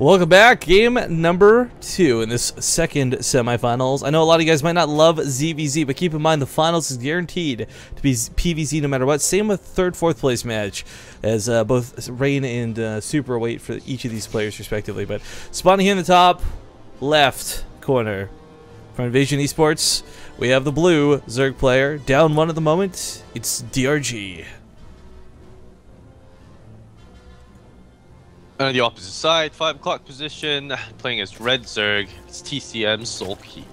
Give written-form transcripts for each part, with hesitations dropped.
Welcome back. Game number 2 in this second semifinals. I know a lot of you guys might not love ZVZ, but keep in mind the finals is guaranteed to be PVZ no matter what. Same with third, fourth place match, as both Rain and Super wait for each of these players respectively. But spawning here in the top left corner from Invasion Esports, we have the blue Zerg player. Down 1 at the moment. It's DRG. And on the opposite side, 5 o'clock position, playing as Red Zerg, it's TCM Soulkey.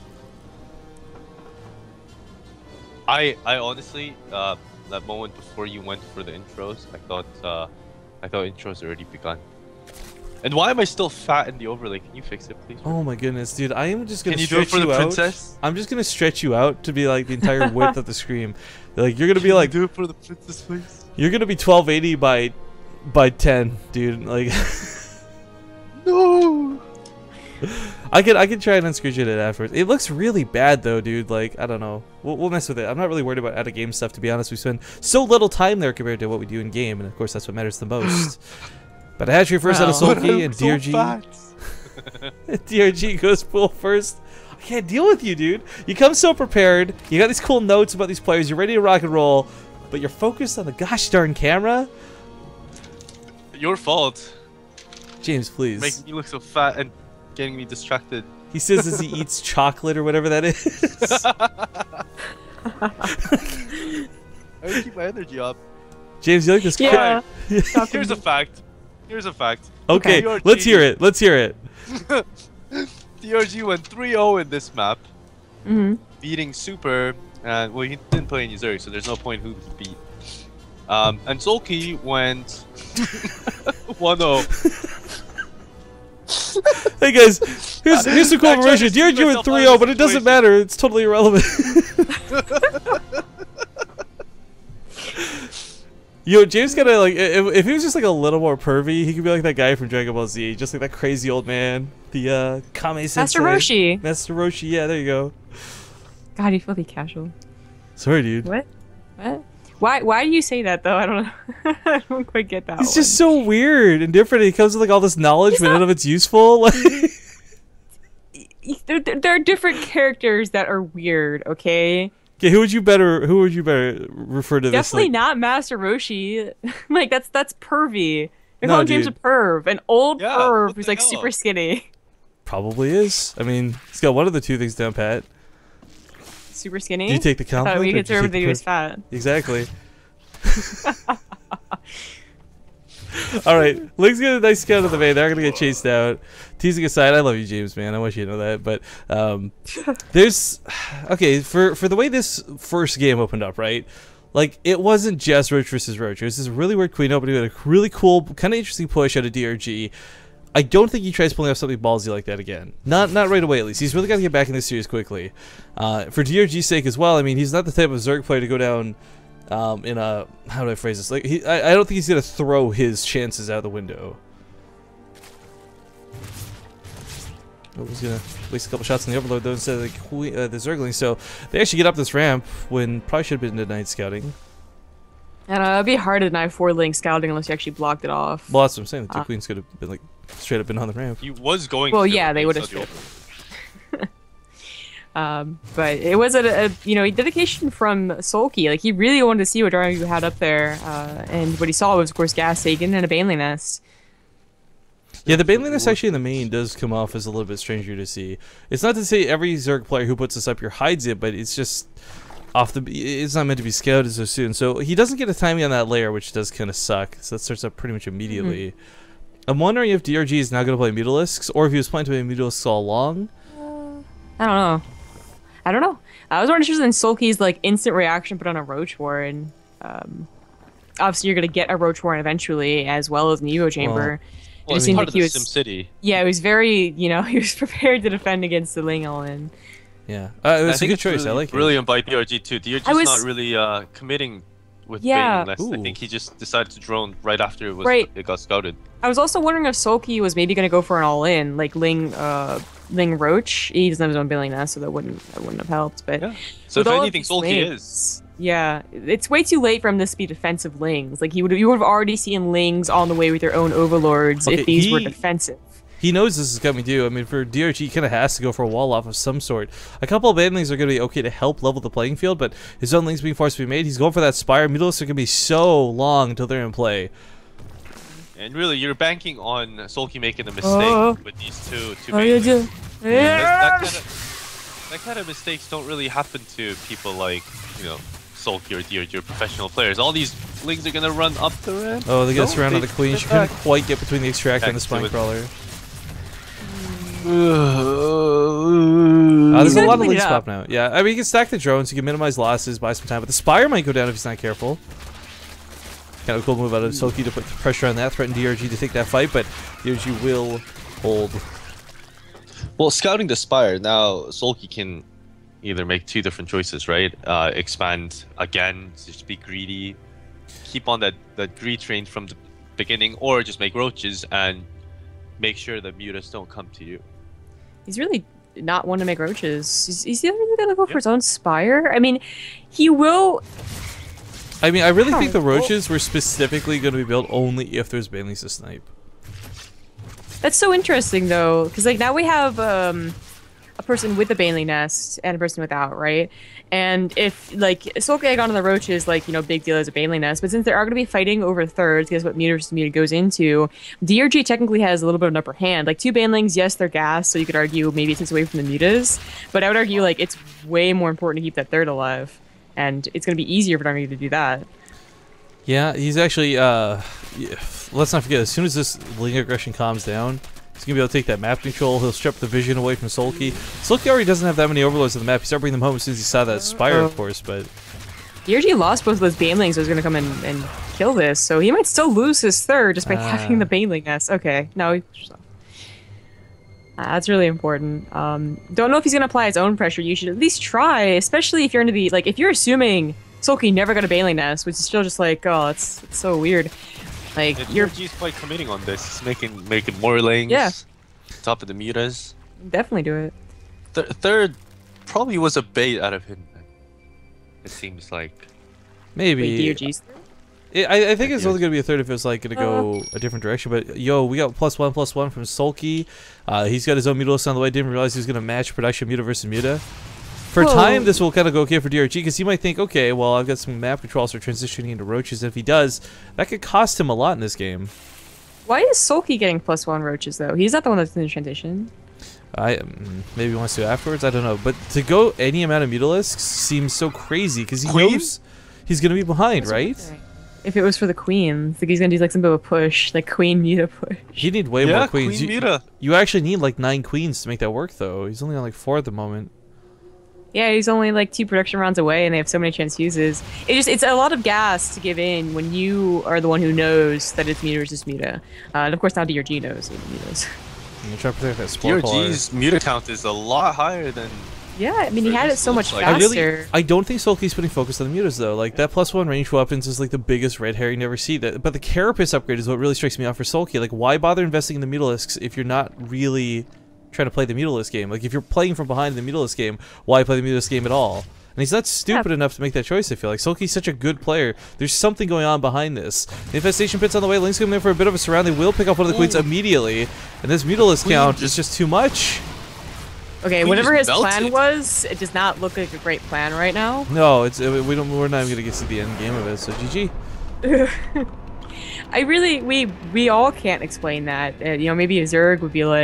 I honestly, that moment before you went for the intros, I thought intros already begun. And why am I still fat in the overlay? Can you fix it, please? Oh my goodness, dude! I am just gonna Can you do it stretch for the you out. princess? I'm just gonna stretch you out to be like the entire width of the screen. Like you're gonna be like, do it for the princess, please. You're gonna be 1280 by 10, dude. Like, no. I could try and unscrew it afterwards. It looks really bad though, dude. Like, I don't know. We'll mess with it. I'm not really worried about out of game stuff, to be honest. We spend so little time there compared to what we do in game, and of course that's what matters the most. But I had your first out of Soulkey and DRG. DRG goes full first. I can't deal with you, dude. You come so prepared. You got these cool notes about these players. You're ready to rock and roll, but you're focused on the gosh darn camera. Your fault. James, please. Making me look so fat and getting me distracted. He says as he eats chocolate or whatever that is. I would keep my energy up. James, you like this? Yeah. Here's a fact. Here's a fact. Okay, DRG, let's hear it. Let's hear it. DRG went 3-0 in this map, beating Super, and well, he didn't play any Zerg, so there's no point who he beat. And Soulkey went 1-0. Hey guys, here's some cool information. DRG went 3-0, but it doesn't matter. It's totally irrelevant. Yo, James gotta like, if he was just like a little more pervy, he could be like that guy from Dragon Ball Z, just like that crazy old man, the Kame Sensei. Master Roshi. Master Roshi, yeah, there you go. God, you filthy casual. Sorry, dude. What? What? Why do you say that though? I don't know. I don't quite get that. He's just so weird and different. He comes with like all this knowledge, but none of it's useful. Like, there are different characters that are weird. Okay. Okay, who would you better refer to? Definitely this, like, not Master Roshi. Like that's pervy. They're No, calling James a dude. perv, an old Yeah, perv what who's the like hell? super skinny. Probably is. I mean, he's got one of the two things down pat. Super skinny. Do you take the compliment? We or do you consider take that the he was perv? fat. Exactly. All right, Link's got a nice scout of the main. They're gonna get chased out. Teasing aside, I love you, James, man. I want you to know that. But there's okay for the way this first game opened up, right? Like, it wasn't just Roach versus Roach. It was this really weird queen opening with a really cool, kind of interesting push out of DRG. I don't think he tries pulling off something ballsy like that again. Not right away, at least. He's really got to get back in this series quickly. For DRG's sake as well. I mean, he's not the type of Zerg player to go down in a, how do I phrase this? Like, I don't think he's gonna throw his chances out the window. Oh, he's gonna waste a couple shots on the Overlord though instead of the Zergling. So they actually get up this ramp when probably should have been denied scouting. And it'd be hard to deny 4-link scouting unless you actually blocked it off. Well, that's what I'm saying. The two queens could have been like straight up been on the ramp. He was going. Well, to yeah, they would have. But it was a dedication from Soulkey. Like, he really wanted to see what DongRaeGu had up there, and what he saw was, of course, gas taken and a Baneling Nest. Yeah, the Baneling Nest actually in the main does come off as a little bit stranger to see. It's not to say every Zerg player who puts this up here hides it, but it's just it's not meant to be scouted so soon. So he doesn't get a timing on that layer, which does kind of suck. So that starts up pretty much immediately. I'm wondering if DRG is now going to play Mutalisks, or if he was planning to play Mutalisks all along. I don't know. I was more interested in Soulkey's like instant reaction put on a Roach Warren. Obviously, you're gonna get a Roach Warren eventually, as well as an Evo Chamber. Well, It seemed part like of he the was. SimCity. Yeah, he was very. He was prepared to defend against the Ling Element. Yeah, it's a good it's choice. really I like it. brilliant by DRG too. DRG's not really committing with Yeah. Baneling Nest. I think he just decided to drone right after it got scouted. I was also wondering if Soulkey was maybe gonna go for an all-in, like Ling Roach. He doesn't have his own Baneling Nest, so that wouldn't have helped. But Yeah. So if with all of anything, these Soulkey lings, is. Yeah, it's way too late for him to be defensive Lings. Like, you would have already seen Lings on the way with their own overlords Okay, if these were defensive. He knows this is coming due. I mean, for DRG, he kind of has to go for a wall off of some sort. A couple of banelings are going to be okay to help level the playing field, but his own links being forced to be made. He's going for that Spire. Mutalisks are going to be so long until they're in play. And really, you're banking on Soulkey making a mistake with these two banelings. That kind of mistakes don't really happen to people like, you know, Soulkey or DRG or professional players. All these lings are going to run up the ramp. Oh, they got surrounded by the Queen. She couldn't quite get between the Extractor and the Spine Crawler. There's a lot of links pop now. Yeah, I mean, you can stack the drones, you can minimize losses, buy some time, but the Spire might go down if he's not careful. Kind of a cool move out of Soulkey to put pressure on that, threaten DRG to take that fight, but DRG will hold. Well, scouting the Spire, now Soulkey can either make two different choices, right? Expand again, just be greedy, keep on that greed train from the beginning, or just make roaches and make sure the mutas don't come to you. He's really not one to make roaches. He's the other one gonna go for his own Spire. I mean, he will. I mean, I really think the roaches were specifically going to be built only if there's banelings to snipe. That's so interesting, though, because like now we have a person with a baneling nest and a person without, right? And if like Soulkey got on the roaches, like, you know, big deal as a baneling nest, but since they are going to be fighting over thirds, guess what muta versus muta goes into? DRG technically has a little bit of an upper hand. Like two banelings, yes, they're gas, so you could argue maybe it takes away from the mutas, but I would argue like it's way more important to keep that third alive. And it's going to be easier for DongRaeGu to do that. Yeah, he's actually, let's not forget, as soon as this ling aggression calms down, he's going to be able to take that map control. He'll strip the vision away from Soulkey. Soulkey already doesn't have that many overlords on the map. He started bringing them home as soon as he saw that Spire, of course, but... DRG lost both of those banelings, so he's going to come in and kill this. So he might still lose his third just by having the baneling nest. Okay, no. That's really important. Don't know if he's going to apply his own pressure. You should at least try, especially if you're into the... Like, if you're assuming Soulkey never got a baneling nest, which is still just like, oh, it's so weird. Like, yeah, DRG's quite committing on this. He's making more lanes. Yeah. Top of the mutas. Definitely do it. Third probably was a bait out of him. It seems like. Maybe. Wait, DRG's third? I think it's only going to be a third if it's like going to go a different direction. But yo, we got +1/+1 from Soulkey. He's got his own Mutalisks on the way. Didn't realize he was going to match production muta versus muta. For time, this will kind of go okay for DRG because he might think, okay, well, I've got some map controls for transitioning into roaches. And if he does, that could cost him a lot in this game. Why is Soulkey getting +1 roaches though? He's not the one that's in the transition. Maybe he wants to afterwards. I don't know. But to go any amount of Mutalisks seems so crazy because he knows he's going to be behind, right? If it was for the queens, like he's gonna do like some bit of a push, like queen muta push. He need way more queens. Queen muta. You actually need like 9 queens to make that work, though. He's only on like 4 at the moment. Yeah, he's only like 2 production rounds away, and they have so many transfuses. It's a lot of gas to give in when you are the one who knows that it's muta versus muta. And of course now DRG knows what mutas. I'm trying to protect that spore DRG's muta count is a lot higher than. Yeah, I mean, he had it so much faster. I don't think Soulkey's putting focus on the mutas, though. Like, that +1 range weapons is, like, the biggest red hair you never see. But the Carapace upgrade is what really strikes me off for Soulkey. Like, why bother investing in the Mutalisks if you're not really trying to play the Mutalisk game? Like, if you're playing from behind the Mutalisk game, why play the Mutalisk game at all? And he's not stupid enough to make that choice, I feel like. Soulkey's such a good player. There's something going on behind this. The Infestation Pit's on the way. Link's coming in for a bit of a surround. They will pick up one of the queens immediately. And this Mutalisk count is just too much. Okay, whatever his plan was, it does not look like a great plan right now. No, we're not even gonna get to the end game of it. So GG. I really, we all can't explain that. You know, maybe a Zerg would be like.